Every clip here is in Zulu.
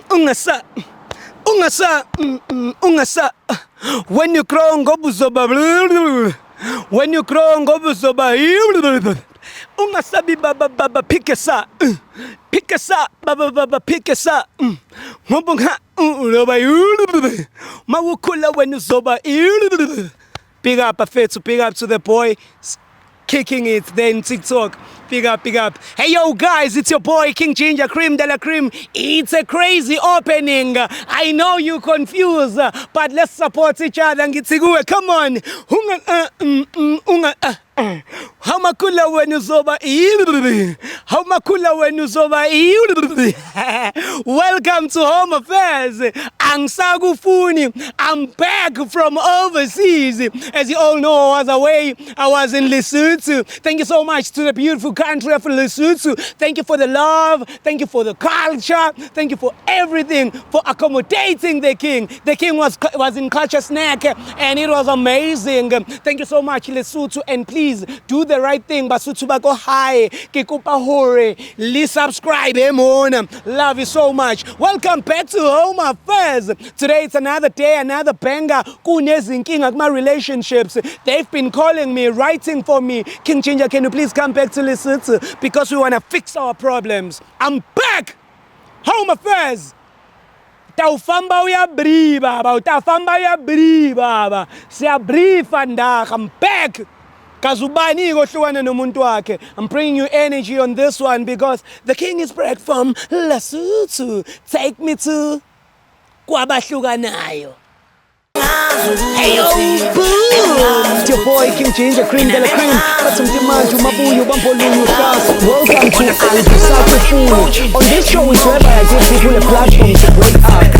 ungasa when you grow ngoba uzoba when you grow ngoba uzoba ungasabi baba pick us up baba pick us up ngoba uzoba mawukhula when uzoba big up afethu, big up to the boy kicking it then TikTok. Big up. Hey yo guys, it's your boy King Ginger, Cream de la Cream. It's a crazy opening. I know you confused, but let's support each other and get to come on. How makula when you soba. How makula when you soba. Welcome to Home Affairs. Angsagufuni. I'm back from overseas. As you all know, I was away. I was in Lesotho. Thank you so much to the beautiful country of Lesotho. Thank you for the love. Thank you for the culture. Thank you for everything, for accommodating the king. The king was in Culture Snack and it was amazing. Thank you so much, Lesotho. And please do the right thing. Basotho bako hi, kikupa hore, subscribe, love you so much. Welcome back to Home Affairs. Today it's another day, another banger. My relationships. They've been calling me, writing for me. King Ginger, can you please come back to Lesotho? Because we want to fix our problems. I'm back! Home Affairs! Taufamba uyabri baba, utafamba uyabri baba. Siyabri vandag, I'm back! Kazubani gohluwana nomuntu wakhe. I'm bringing you energy on this one because the king is back from Lesotho. Take me to Kwabahlukanayo. Hey yo, it's your boy King Ginger, Cream de la Cream. Got some demand to Mabuyu, Bampolunu, fast. Welcome to Alpha. On this show is whereby I give people a platform to break out.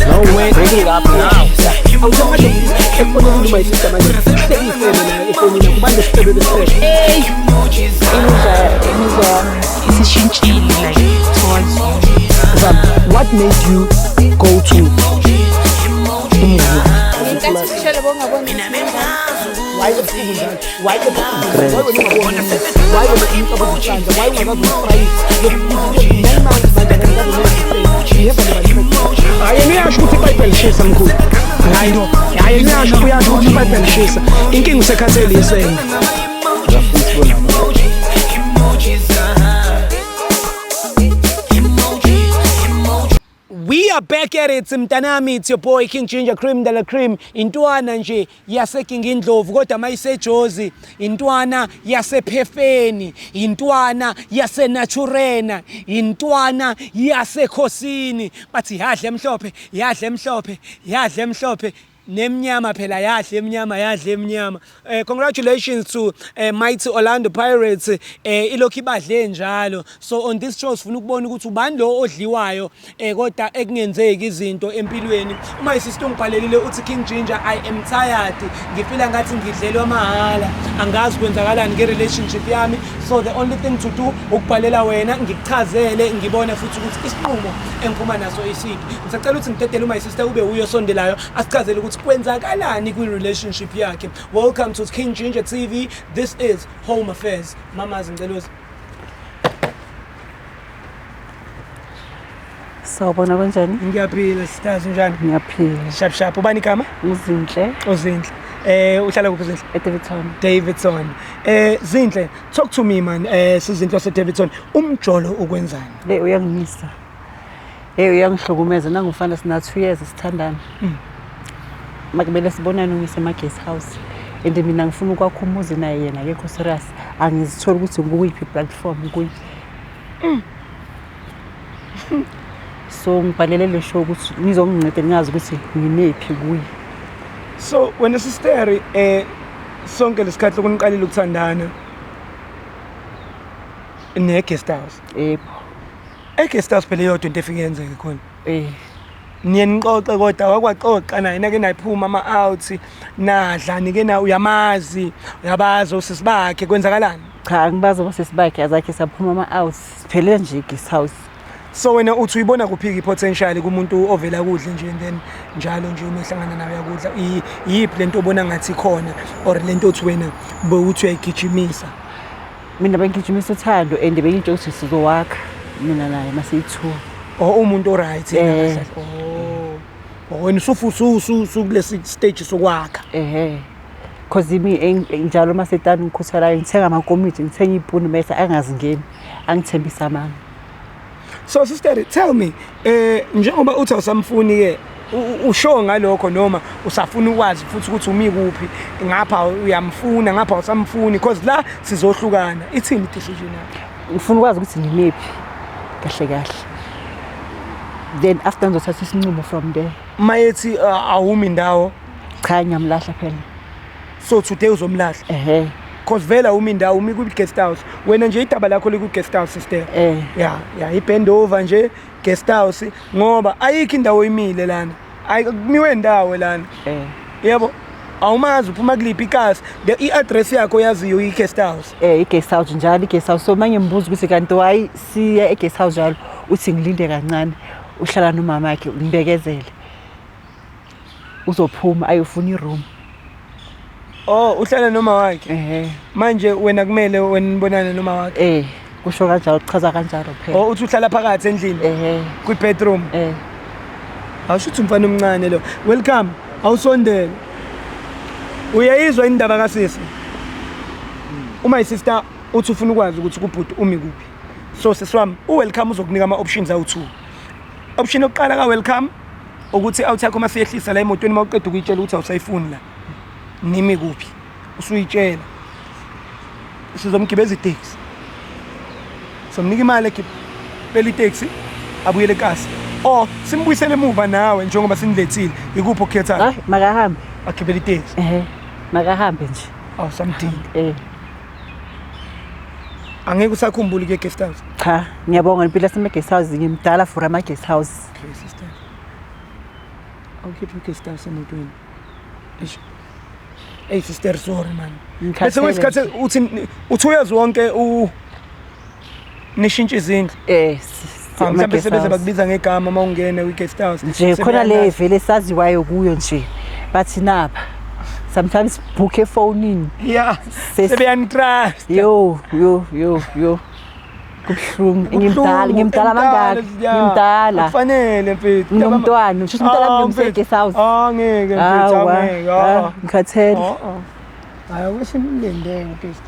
No way, break it up now. Hey, what made you go to We are back at it, mtanami. It's your boy King Ginger, Cream de la Cream. Intwana nje yase King Indlovu kodwa mayise Jozi. Intwana yase Phefeni. Intwana yase Naturena. Intwana yase Khosini. Bathi yadle mhlophe. Nemnyama phela yadle emnyama. Congratulations to Mighty Orlando Pirates. Ilokhu ibadle njalo. So on this show sifuna ukubona ukuthi ubani lo odliwayo kodwa ekungenzeki izinto empilweni. Uma isister ngibhalelile uthi King Ginger, I am tired. Ngifila ngathi ngidlelwa mahala. Angazi kwenzakalani nge-relationship yami. So the only thing to do ukubhalela wena ngikuchazele ngibone futhi ukuthi isinqumo engiphuma naso isiphi. Ngisacela ukuthi ngidedele uma isister ube uyosondelayo asichazele ukuthi kwenzakalani kwi-relationship yakhe. Welcome to King Ginger TV. This is Home Affairs. Mamazi ngicelozi. Sawubona kanjani? Ngiyaphila sitazi njani? Ngiyaphila. Sharp. Ubani kama? Uzinhle. Uhlala kuphi Zinhle? Davidson. Zinhle, talk to me man. Sizinhle Davidson. Umjolo ukwenzani? Le uyangimisa. Uyangihlukumeza nangufana sina 2 years sithandana. Makubele sibonana ngise guest house. And mina ngifuna ukwakha umuzi naye yena akekho serious. Angizithola ukuthi ngikuyiphi platform kuyi. So ngibhalele le show ukuthi ngizongincede ngazi ukuthi nginephi kuyi. So wena sister sonke lesikhathi lokuniqalile ukuthandana guest house. Guest house phela yodwa into efike yenzeke khona. Niye nixoxe kodwa wakwaxoxa naye nake nayiphuma ama-out nadla nike na uyamazi uyabazi osisi bakhe kwenzakalani? Cha angibazi osisi bakhe azakhe saphuma ama-out siphele nje guest house. So wena uthi uyibona kuphi potential kumuntu ovela kudle nje and then njalo nje uma ehlangana nawe yakudla yiphi lento obona ngathi khona or lento othi wena bewuthi uyayigijimisa? Mina bengijimisa uthando and bengitsho ukuthi sizowakha mina naye masiyi-2. Umuntu oright yena kahle. Wena usufusu kulesi stage sokwakha. Cause njalo masetani ngikhuthalayo ngithenga amakomiti ngithenga ipuni mesa angazingeni angithembisa amanga. So sister, tell me, njengoba uthi awusamfuni ke usho ngalokho noma usafuna ukwazi futhi ukuthi umi kuphi ngapha uyamfuna ngapha awusamfuni because la sizohlukana. Ithini decision yakho? Ngifuna ukwazi ukuthi ngimephi kahle. Then after ngizothatha isinqumo from there. Mayethi awumi indawo Cha ngiyamlahla phela. So today uzomlahla. Cause vela umi indawo umi ku guest house. Wena nje idaba lakho liku guest house sister. Yeah, ibend over nje guest house ngoba ayikho indawo imile lana. Ayikumiwe indawo lana. Yebo. Awumazi uphuma kuliphi ikasi. I-address yakho yaziyo i-guest house. I-guest house njalo i-guest house. So manje ngibuza ukuthi kanti why siya e-guest house njalo uthi ngilinde kancane uhlala nomama wakhe ngibekezele. Uzophuma ayofuna i-room. Uhlala noma wakhe. Manje wena kumele wena nibonane noma wakhe. Kusho kanjalo uchaza kanjalo phela. Uthi uhlala phakathi endlini. Kwi-bedroom. Awushuthi umfana omncane lo. Welcome. Awusondele. Uyayizwa indaba kaSisi? Uma isister uthi ufuna ukwazi ukuthi kubhuti umi kuphi. So sesiwami welcome uzokunika ama options awu2. Option yokuqala ka welcome ukuthi out yakho masiyehlisa la emotweni mawuqeda ukuyitshela ukuthi awusayifuni la. Nimi kuphi? Usuyitshela. Sizomgibeza itaxi. Somnika imali ekipela itaxi abuyele ekhaya. Simbuyisele emuva nawe njengoba sinilethile. Ikuphi okhethayo? Hayi makahambe. Akibela itaxi. Makahambe nje. Something. Angeke usakhumbule ke guest house? Cha, ngiyabonga impilo yasema guest house ngimdala for ama guest house. Okay sister. Awukhiphe guest house emotweni. Hey sister, sorry man. Bese wesikhathi uthi uyazi wonke nishintshe izindlu. Mhlawumbe sebeze bakubiza ngegama mawungena kwi-guest house. Nje khona le vele saziwayo kuyo nje. Bathi napha. Sometimes book efonini. Yeah. Sebeyantrust. Yo. Kubuhlungu. Ngimdala mangaka. Ngimdala. Kufanele mfethu. Nomntwana, usho umntwana ngimse guest house. Ngeke mfethu angeke. Ngikhathele. Hayi wesimlinde guest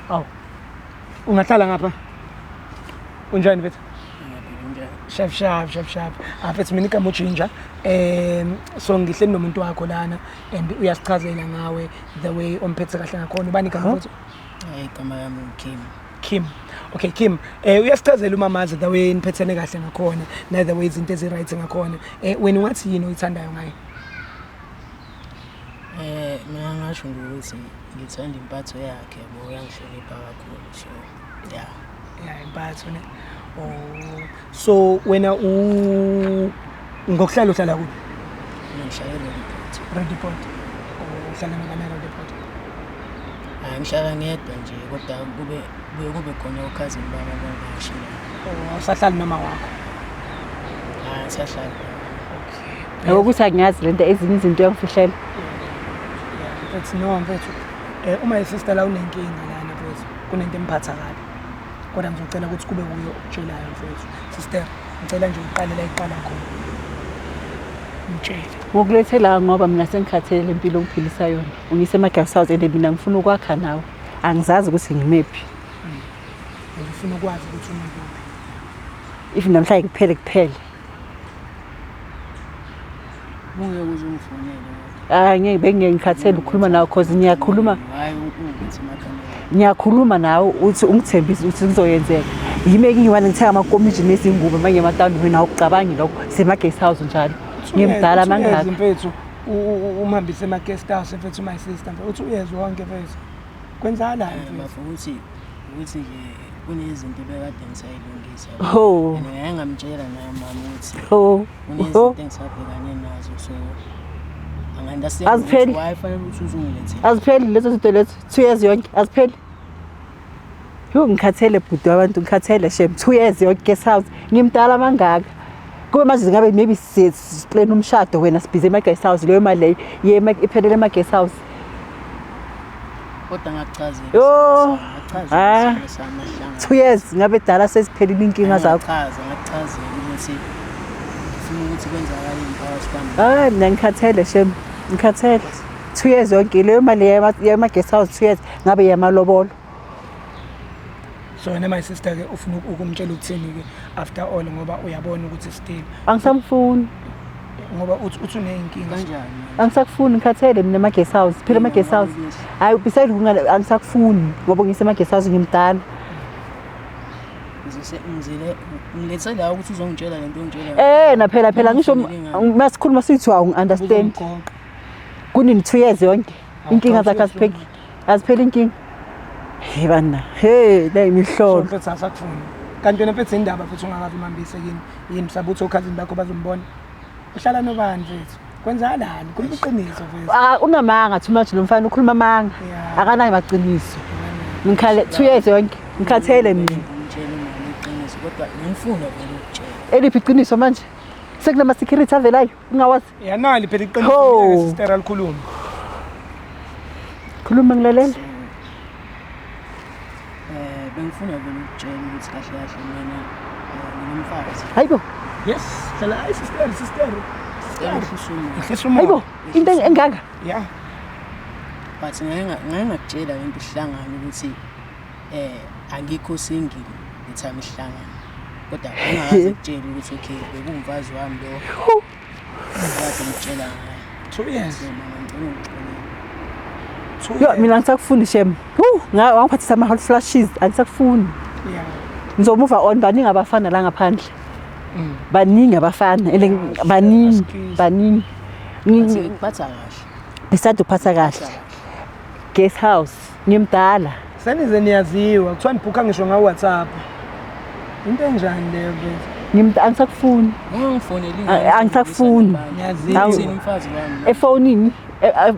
house. Ungahlala ngapha? Unjani mfethu? Shap. Mfethu mina igama uJinja. So ngihleli nomuntu wakho lana and uyasichazela ngawe the way omphethe kahle ngakhona. Ubani igama mfethu? Igama yami Kim. Okay Kim, uyasichazela umamazi the way niphethene kahle ngakhona na the way izinto ezi-right ngakhona. Wena wathi yini oyithandayo ngayo? Mina ngasho ukuthi ngithanda impatho yakhe yabo uyangihlonipha kakhulu so yeah impatho ne. So wena ngokuhlala uhlala kuphi? Ngihlala Redport. Uhlala ngana Redport? Ngihlala ngedwa nje kodwa kube khona ukhazini baba abangashila. Usahlala noma wakho? Siyahlala. Okay. Ukuthi angiyazi lento ezinye izinto uyangifihlela. Mfethu. Uma isister la unenkinga lana mfethu, kunento emphatha kabi. Kodwa ngizocela ukuthi kube kuyo okutshelayo mfethu. Sister, ngicela nje uqale la iqala khona. Ngitshele. Ngokulethela ngoba mina sengikhathele impilo ongiphilisa yona. Ungise ema-guest house and mina ngifuna ukwakha nawe. Angizazi ukuthi ngimephi. Ngifuna ukwazi ukuthi umephi. If namhlanje kuphele. Buye uzungifonela. Ngeke bengikhathele ukukhuluma nawe cause ngiyakhuluma. Hayi ukuthi makamela. Ngiyakhuluma nawe uthi ungithembise ukuthi kuzoyenzeka. Yimi engiyimali ngithenga amakomiti nezingubo manje ematawuni mina awucabangi lokho sema-guest house njalo. Ngimdala mangaka. Mfethu umhambise ema-guest house mfethu my sister mfethu uthi uyezwa wonke mfethu. Kwenzakalani mfethu? Ukuthi nje kunezinto bekade ngisayilungisa. Mina ngamtshela naye mama ukuthi kunezinto engisabhekane nazo so Azipheli. Azipheli lezo zinto lezo 2 years yonke azipheli. Ngikhathele bhuti wabantu ngikhathele shem 2 years yonke guest house ngimdala mangaka. Kube manje ngabe maybe siplan umshado wena sibhize ema guest house leyo mali leyo yema iphelele ema guest house. kodwa ngakuchazela Yo. ngakuchazela samahlanga 2 years ngabe dala sesiphelile inkinga zakho. ngakuchazela ukuthi ngifuna ukuthi kwenzakala phakathi kwami Mina ngikhathele shem. Ngikhathele. 2 years yonke leyo mali yema guest house 2 years ngabe yamalobolo. So wena my sister ke ufuna ukumtshela ukuthini ke after all ngoba uyabona ukuthi still Angisamfuni. ngoba uthi uneyinkinga kanjani Angisakufuni ngikhathele mina ema guest house. Phela ema guest house. Hayi beside angisakufuni ngoba ngisema guest house ngimdala. ngizile ngilethe la ukuthi uzongitshela lento ongitshela Phela ngisho masikhuluma sithi understand. Kunini 2 years yonke. Inkinga zakhe azipheli inkinga. Hey bana, la imihlolo. mfethu asakufuni kanti wena mfethu indaba futhi ungakazi umambise yini msabutho okhazini bakho bazombona uhlala nobani mfethu kwenzakalani khuluma iqiniso mfethu Unamanga too much lo mfana ukhuluma amanga akanayo maqiniso ngikhale 2 years yonke ngikhathele mina ngitshela imali iqiniso kodwa ngifuna vele ukutshela eliphi iqiniso manje sekunama security avelayo ungawazi yanali phela iqiniso sister alikhuluma khuluma ngilalela bengifuna vele ukutshela ukuthi kahle kahle mina nginomfazi hayibo yes hlala sister ekhusuma hayibo into engaka yeah but ngingakutshela into ihlangana ukuthi angikho single ngithanda ihlangana kodwa ngingakaze kutshela ukuthi okay bekumfazi wami lo ngathi ngitshela ngaye 2 years ngicela ukuxolela yo mina ngisakufuni shem ngaphathisa ama hot flashes angisakufuni yeah ngizomove on baningi abafana la ngaphandle baningi abafana baningi ngiphatha kahle ngisanda ukuphatha kahle guest house ngimdala senize niyaziwa kuthiwa nibhukha ngisho nga WhatsApp into enjani leyo mfethu angisakufuni ungifoneli angisakufuni ngiyaziwa umfazi wami efonini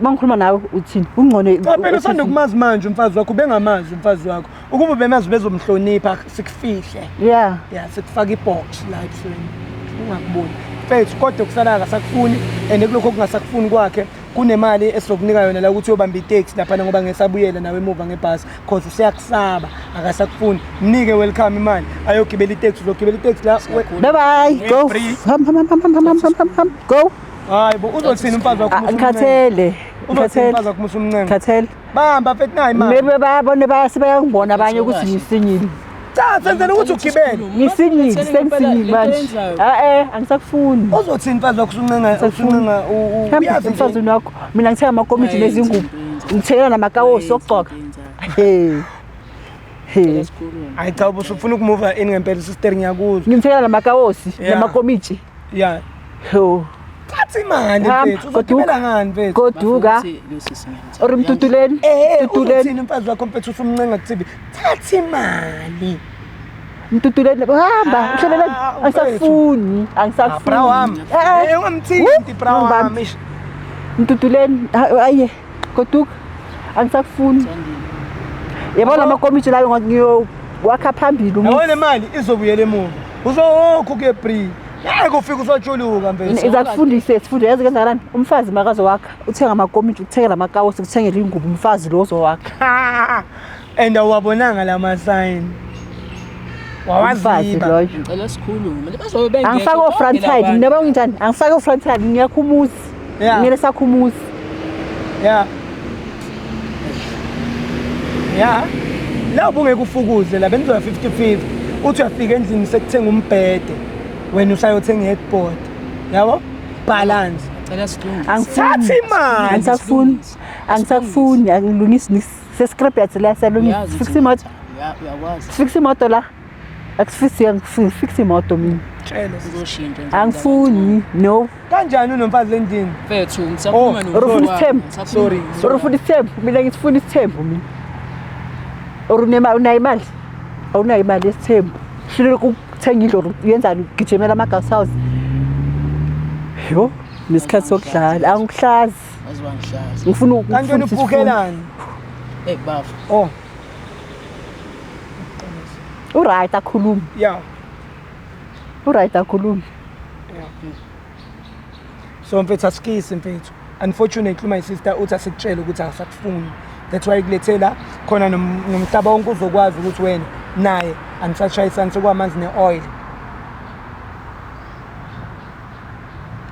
mangikhuluma nawe uthini ungcono phela usanda kumazi manje umfazi wakho bengamazi umfazi wakho ukuba bemazi bezomhlonipha sikufihle yeah sikufaka ibox la ebusweni ungakuboni mfethu kodwa kusala akasakufuni and kulokho okungasakufuni kwakhe kunemali esizokunika yona la ukuthi uyobamba itaxi lapha ngoba ngesabuyela nawe emuva ngebhasi cause usiyakusaba akasakufuni mnike welcome imali ayogibela itaxi uzogibela itaxi la bye bye go ham go hayi bo uzothina umfazi wakho ngikhathele umfazi wakho musumncenga ngikhathele bahamba mfethu nayi imali maybe bayabona bayangibona abanye ukuthi ngisinyile cha senzele ukuthi ugibele ngisinyile senginyile manje angisakufuni uzothina umfazi wakho usuncenga uyazi umfazi wakho mina ngithenga amakomiti nezingubo ngithengela namakawosi okugcoka hayi cha ubusufuna ukumove in ngempela sister ngiyakuzwa ngimthengela namakawosi namakomiti yeah ho thatha imali mfethu uzogibela ngani mfethu goduka or mtutuleni uzothina umfazi wakho mfethu usumncenga kuTV thatha imali mtutuleni hamba uhleleleni angisafuni bra wami ungamthinti bra wami mtutuleni aye goduka angisafuni yabona amakomiti lawo ngiyokwakha phambili yabona imali izobuyela emuva uzokho ke free yeke ufika usojuluka mfethu izakufundise sifunde yazi kanjani umfazi makazo wakha uthenga amakomiti uthengela amakawosi kuthengela ingubo umfazi lo ozowakha and awabonanga lama sign wawaziba ngicela sikhulume bazobe bengekho angifake ofront side mina bangitshani angifake ofront side ngiyakhumuza ngiyele sakhumuza yeah la bungeke ufukuze la benzoya 50-50 uthi uyafika endlini sekuthenga umbhede wena usayothenga headboard yabo balance ngicela sikhulume angithatha imali angisakufuni angilungisi sescript yathi la salungisa fix imoto uyakwazi fix imoto la fix imoto mina tshela uzoshintsha angifuni no kanjani unomfazi endlini mfethu ngisakhuluma urufuna isithembu sorry urufuna isithembu mina ngifuna isithembu mina unayo imali awunayo imali yesithembu hlele ukuthenga indlu uyenzani ugijimela ama-guest house yo nesikhathi sokudlala angihlazi aziwangihlazi ngifuna kanjani ubukhelani bafu uright akhuluma uright akhuluma so mfethu asikisi mfethu unfortunately my sister uthi asikutshela ukuthi asakufuni that's why kulethela la khona nomhlaba wonke uzokwazi ukuthi wena naye anisashayisani sekwamanzi ne-oil.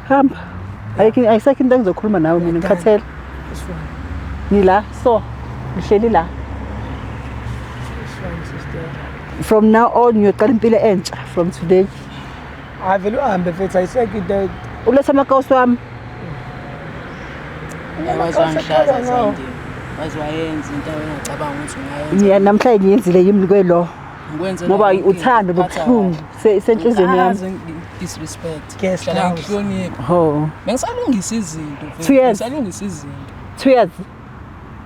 Hamba. Ayisekho into engizokhuluma nawe mina ngikhathele. Ngila so ngihleli la. From now on uyoqala impilo entsha from today. Avele uhambe mfethu ayisekho into Uletha amakawusi wami. Wazwangihlaza Sandi. Wazwayenza into engacabanga ukuthi ungayenza. Namhlanje ngiyenzile yimi kwelo. Ngoba uthando lobuhlungu senhlizweni yami. Disrespect. Hlala ngihlonipha. Ho. Bengisalungisa izinto mfethu. Ngisalungisa izinto.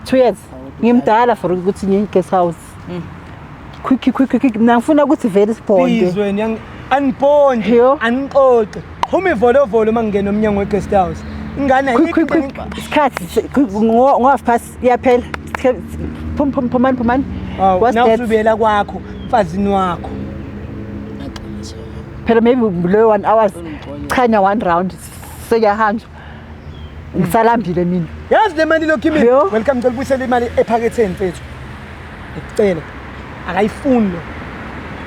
2 years. Ngimdala for ukuthi ngiye guest house. Quick. Ngifuna ukuthi vele sibonde. Izweni anibonde, anixoxe. Phuma ivolovolo mangena omnyango we-guest house. Ingane isikhathi ngo-half past iyaphela. Phumani. What's that? Nawusubiyela kwakho, mfazini wakho. Phela maybe below 1 hour. Khanya 1 round. Seyahanjwa. Ngisalambile mina. Yazi le mali lokhu kimi. Welcome ngicela ubuyisele imali ephaketheni mfethu. Ngicela. Akayifuni lo.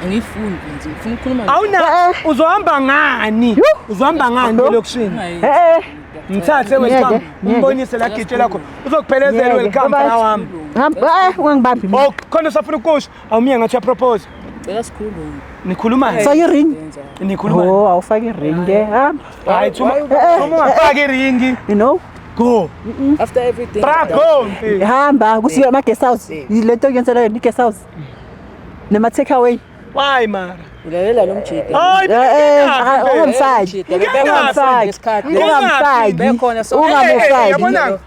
Angifuni mfethu. Ngifuna ukukhuluma. Awuna uzohamba ngani? Uzohamba ngani elokushini? Mthathe welcome. Umbonise la gitshe lakho. Uzokuphelezela welcome bra wami. Hamba ungibambi. Oh, khona usafuna ukusho. Awumiya ngathi uyaproposed. Beka sikhuluma. Nikhuluma. Fake ring. Nikhuluma. Oh, awufake ring hamba. Hayi thuma ungafake ring. You know? Go. After everything. Bravo. Hamba kusiya ama guest house. Lento yenzela yona guest house. Nema take away. Why mara? Ulalela lo mjida.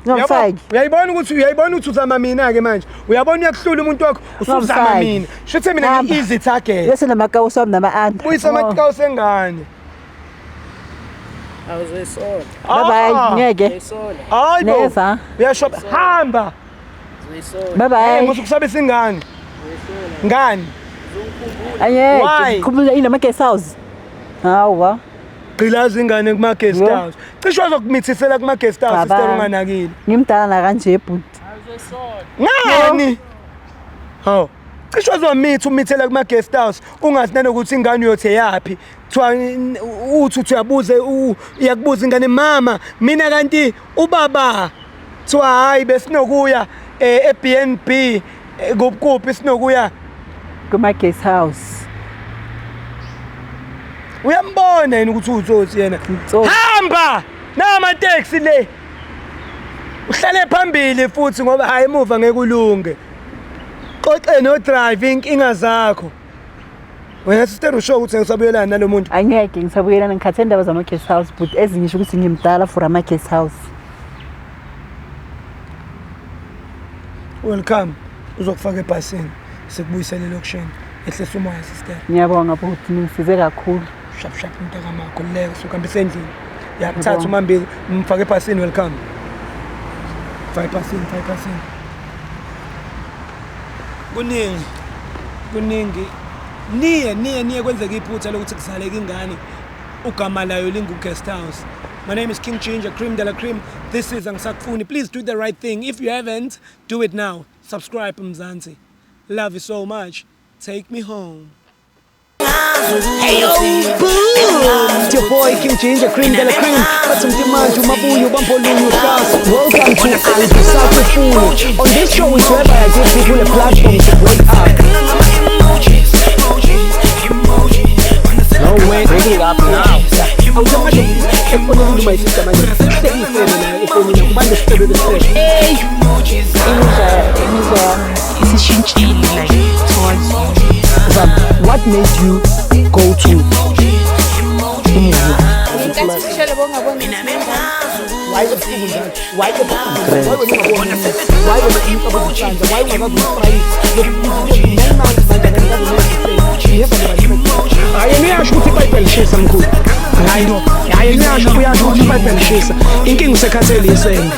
Ungamfaki. Uyayibona ukuthi uzama mina ke manje. Uyabona uyakuhlula umuntu wakho usuzama mina. Shothi mina ngi-easy target. Bese namakawusi wami nama-under. Uyisa amakawusi engane. Awuzoyisola. Bye ngeke. Hayi bo. Never. Uyashopha hamba. Bye bye. Musu kusabisa ingane. Ngani? Ayeke. Khumula inama guest house. Hawa. Qilaza ingane kuma guest house. Cishe wazokumithisela kuma guest house sister unganakile. Ngimdala na kanje bhuti. Awuzoyisola. Ngani? Haw. Cishe wazomitha umithela kuma guest house ungazi nanokuthi ingane uyothe yapi. Kuthiwa uthi uyabuze iyakubuza ingane mama mina kanti ubaba kuthiwa hayi besinokuya eBNB kuphi sinokuya kuma guest house. Uyambona yini ukuthi utsotsi yena? Hamba nama taxi le. Uhlale phambili futhi ngoba hayi emuva ngeke ulunge. Xoxe no driving inga zakho. Wena sister usho ukuthi ngisabuyelana nalomuntu. Angeke ngisabuyelana ngikhathe indaba zama guest house but ezingisho ukuthi ngimdala for ama guest house. Welcome. Uzokufaka ebhasini. Sikubuyisele lokushini. Ehlisa umoya sister. Ngiyabonga futhi ningisize kakhulu. Shap mntakamako leko sokuhambisa endlini. Yakuthatha umambili mfake ebhasini welcome. Fake ebhasini. Kuningi. Niye kwenzeka iphutha lokuthi kusaleke ingane ugama layo lingu guest house. My name is King Ginger, Cream de la Cream. This is Angisakufuni. Please do the right thing. If you haven't, do it now. Subscribe Mzansi. Love you so much. Take me home. Hey yo, boom! It's your boy King Ginger, Cream de la Cream. Batumtimaju, Mabuyu, Bampolunyu, Stars. Welcome to Angisakufuni. On this show is whereby I give people a platform to break up. No way, bring it up now. What made you go to Ayeniasho ukuthi bayibhelishisa mkhulu. Hayi no. Ayeniasho uyasho ukuthi bayibhelishisa. Inkinga usekhathele yesenge.